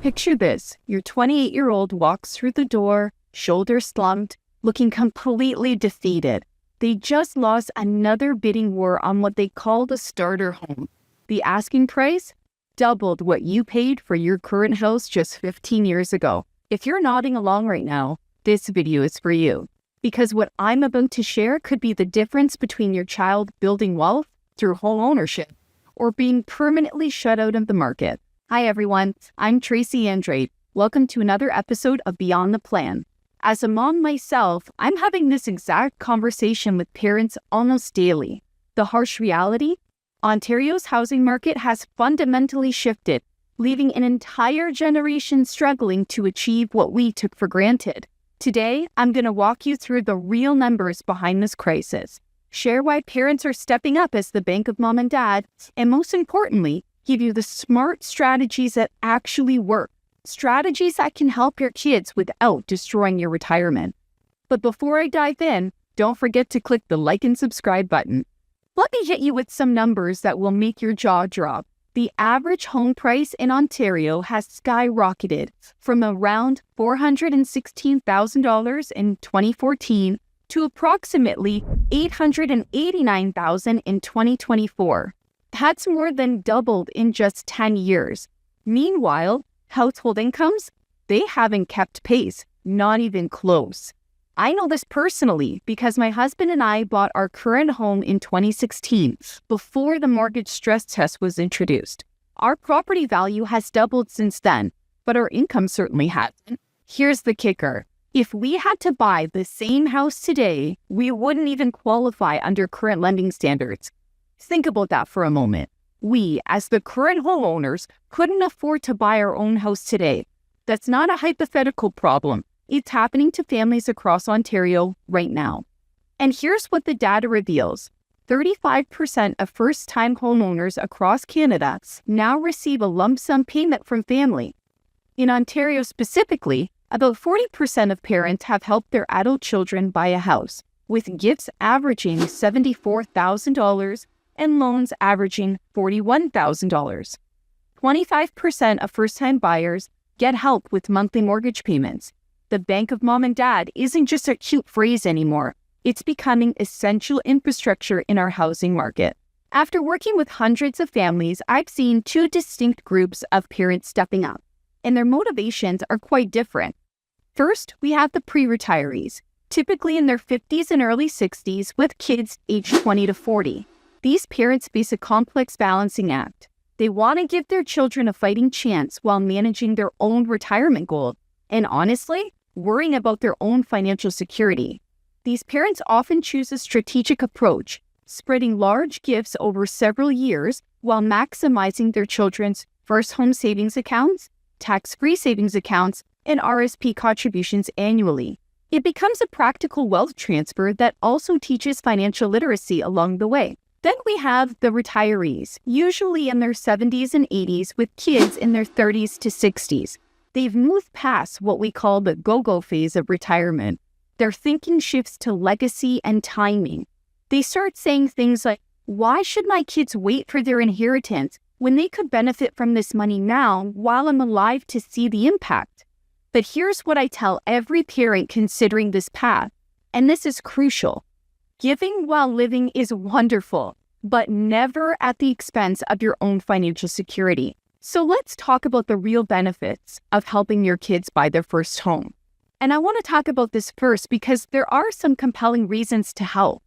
Picture this. Your 28-year-old walks through the door, shoulders slumped, looking completely defeated. They just lost another bidding war on what they called a starter home. The asking price doubled what you paid for your current house just 15 years ago. If you're nodding along right now, this video is for you. Because what I'm about to share could be the difference between your child building wealth through home ownership or being permanently shut out of the market. Hi everyone, I'm Tracy Andrade. Welcome to another episode of Beyond the Plan. As a mom myself, I'm having this exact conversation with parents almost daily. The harsh reality? Ontario's housing market has fundamentally shifted, leaving an entire generation struggling to achieve what we took for granted. Today, I'm going to walk you through the real numbers behind this crisis, share why parents are stepping up as the bank of mom and dad, and most importantly, give you the smart strategies that actually work. Strategies that can help your kids without destroying your retirement. But before I dive in, don't forget to click the like and subscribe button. Let me hit you with some numbers that will make your jaw drop. The average home price in Ontario has skyrocketed from around $416,000 in 2014 to approximately $889,000 in 2024. That's more than doubled in just 10 years. Meanwhile, household incomes, they haven't kept pace, not even close. I know this personally because my husband and I bought our current home in 2016 before the mortgage stress test was introduced. Our property value has doubled since then, but our income certainly hasn't. Here's the kicker. If we had to buy the same house today, we wouldn't even qualify under current lending standards. Think about that for a moment. We, as the current homeowners, couldn't afford to buy our own house today. That's not a hypothetical problem. It's happening to families across Ontario right now. And here's what the data reveals. 35% of first-time homeowners across Canada now receive a lump sum payment from family. In Ontario specifically, about 40% of parents have helped their adult children buy a house, with gifts averaging $74,000 and loans averaging $41,000. 25% of first-time buyers get help with monthly mortgage payments. The bank of mom and dad isn't just a cute phrase anymore. It's becoming essential infrastructure in our housing market. After working with hundreds of families, I've seen two distinct groups of parents stepping up, and their motivations are quite different. First, we have the pre-retirees, typically in their 50s and early 60s with kids aged 20 to 40. These parents face a complex balancing act. They want to give their children a fighting chance while managing their own retirement goal, and honestly, worrying about their own financial security. These parents often choose a strategic approach, spreading large gifts over several years while maximizing their children's first home savings accounts, tax-free savings accounts, and RSP contributions annually. It becomes a practical wealth transfer that also teaches financial literacy along the way. Then we have the retirees, usually in their 70s and 80s with kids in their 30s to 60s. They've moved past what we call the go-go phase of retirement. Their thinking shifts to legacy and timing. They start saying things like, why should my kids wait for their inheritance when they could benefit from this money now while I'm alive to see the impact? But here's what I tell every parent considering this path, and this is crucial. Giving while living is wonderful, but never at the expense of your own financial security. So let's talk about the real benefits of helping your kids buy their first home. And I want to talk about this first because there are some compelling reasons to help.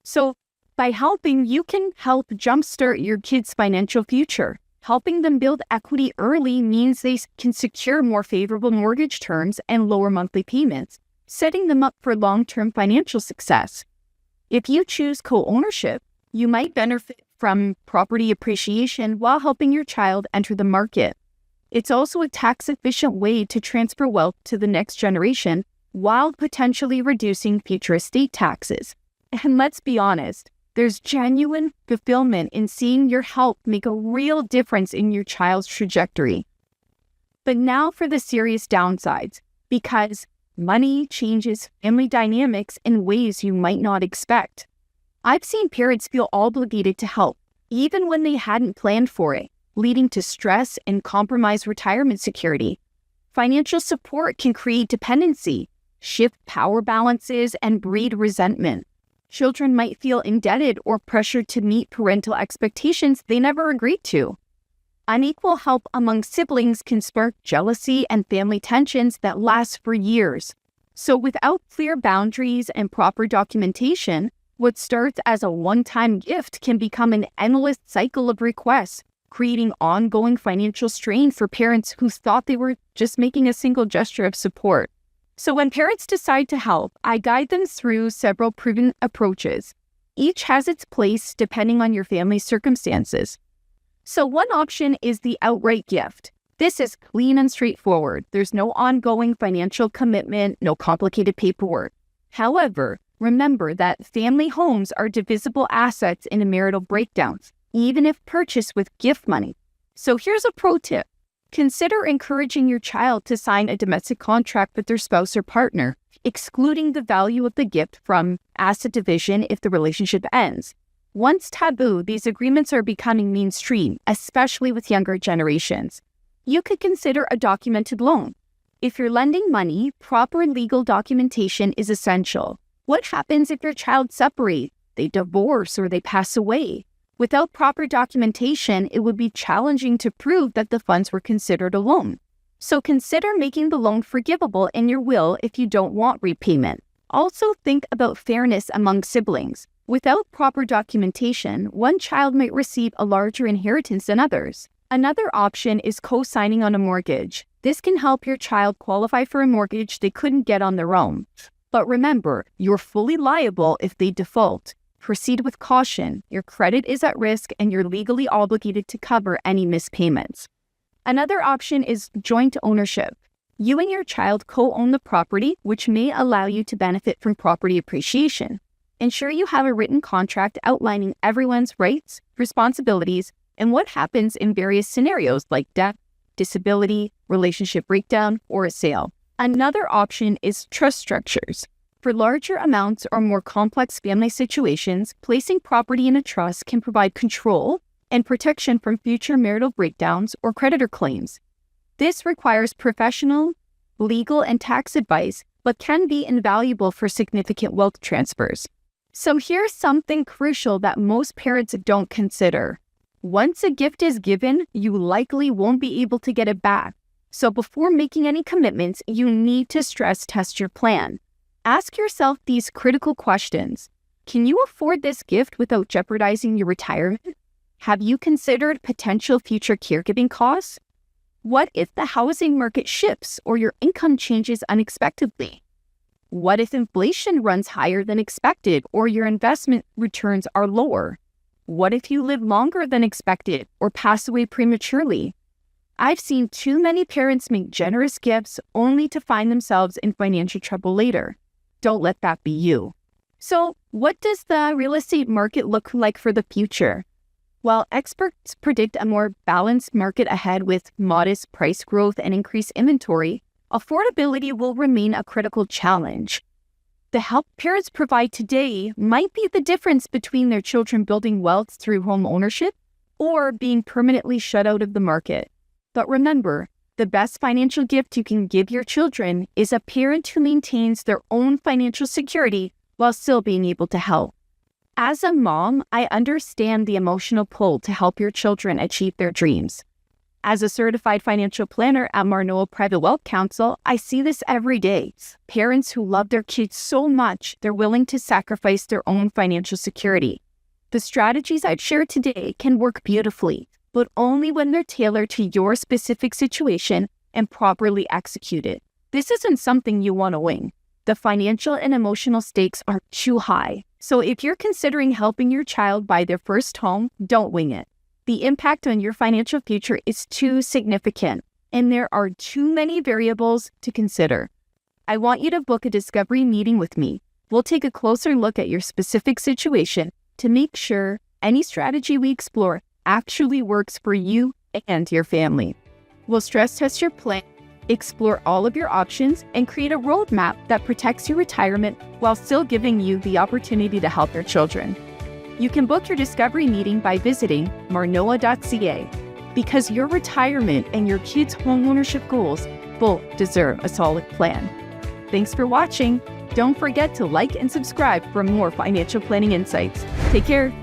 So by helping, you can help jumpstart your kids' financial future. Helping them build equity early means they can secure more favorable mortgage terms and lower monthly payments, setting them up for long-term financial success. If you choose co-ownership, you might benefit from property appreciation while helping your child enter the market. It's also a tax-efficient way to transfer wealth to the next generation while potentially reducing future estate taxes. And let's be honest, there's genuine fulfillment in seeing your help make a real difference in your child's trajectory. But now for the serious downsides, because money changes family dynamics in ways you might not expect. I've seen parents feel obligated to help, even when they hadn't planned for it. leading to stress and compromised retirement security. Financial support can create dependency, shift power balances, and breed resentment. Children might feel indebted or pressured to meet parental expectations they never agreed to. Unequal help among siblings can spark jealousy and family tensions that last for years. So without clear boundaries and proper documentation, what starts as a one-time gift can become an endless cycle of requests, creating ongoing financial strain for parents who thought they were just making a single gesture of support. So when parents decide to help, I guide them through several proven approaches. Each has its place depending on your family's circumstances. So one option is the outright gift. This is clean and straightforward. There's no ongoing financial commitment, no complicated paperwork. However, remember that family homes are divisible assets in a marital breakdown, even if purchased with gift money. So here's a pro tip. Consider encouraging your child to sign a domestic contract with their spouse or partner, excluding the value of the gift from asset division if the relationship ends. Once taboo, these agreements are becoming mainstream, especially with younger generations. You could consider a documented loan. If you're lending money, proper legal documentation is essential. What happens if your child separates, they divorce, or they pass away? Without proper documentation, it would be challenging to prove that the funds were considered a loan. So consider making the loan forgivable in your will if you don't want repayment. Also think about fairness among siblings. Without proper documentation, one child might receive a larger inheritance than others. Another option is co-signing on a mortgage. This can help your child qualify for a mortgage they couldn't get on their own. But remember, you're fully liable if they default. Proceed with caution. Your credit is at risk and you're legally obligated to cover any missed payments. Another option is joint ownership. You and your child co-own the property, which may allow you to benefit from property appreciation. Ensure you have a written contract outlining everyone's rights, responsibilities, and what happens in various scenarios like death, disability, relationship breakdown, or a sale. Another option is trust structures. For larger amounts or more complex family situations, placing property in a trust can provide control and protection from future marital breakdowns or creditor claims. This requires professional, legal, and tax advice, but can be invaluable for significant wealth transfers. So here's something crucial that most parents don't consider. Once a gift is given, you likely won't be able to get it back. So before making any commitments, you need to stress test your plan. Ask yourself these critical questions. Can you afford this gift without jeopardizing your retirement? Have you considered potential future caregiving costs? What if the housing market shifts or your income changes unexpectedly? What if inflation runs higher than expected or your investment returns are lower? What if you live longer than expected or pass away prematurely? I've seen too many parents make generous gifts only to find themselves in financial trouble later. Don't let that be you. So, what does the real estate market look like for the future? While experts predict a more balanced market ahead with modest price growth and increased inventory, affordability will remain a critical challenge. The help parents provide today might be the difference between their children building wealth through home ownership or being permanently shut out of the market. But remember, the best financial gift you can give your children is a parent who maintains their own financial security while still being able to help. As a mom, I understand the emotional pull to help your children achieve their dreams. As a certified financial planner at Marnoa Private Wealth Counsel, I see this every day. Parents who love their kids so much, they're willing to sacrifice their own financial security. The strategies I've shared today can work beautifully, but only when they're tailored to your specific situation and properly executed. This isn't something you want to wing. The financial and emotional stakes are too high. So if you're considering helping your child buy their first home, don't wing it. The impact on your financial future is too significant, and there are too many variables to consider. I want you to book a discovery meeting with me. We'll take a closer look at your specific situation to make sure any strategy we explore actually works for you and your family. We'll stress test your plan, explore all of your options, and create a roadmap that protects your retirement while still giving you the opportunity to help your children. You can book your discovery meeting by visiting marnoa.ca. because your retirement and your kids' homeownership goals both deserve a solid plan. Thanks for watching. Don't forget to like and subscribe for more financial planning insights. Take care.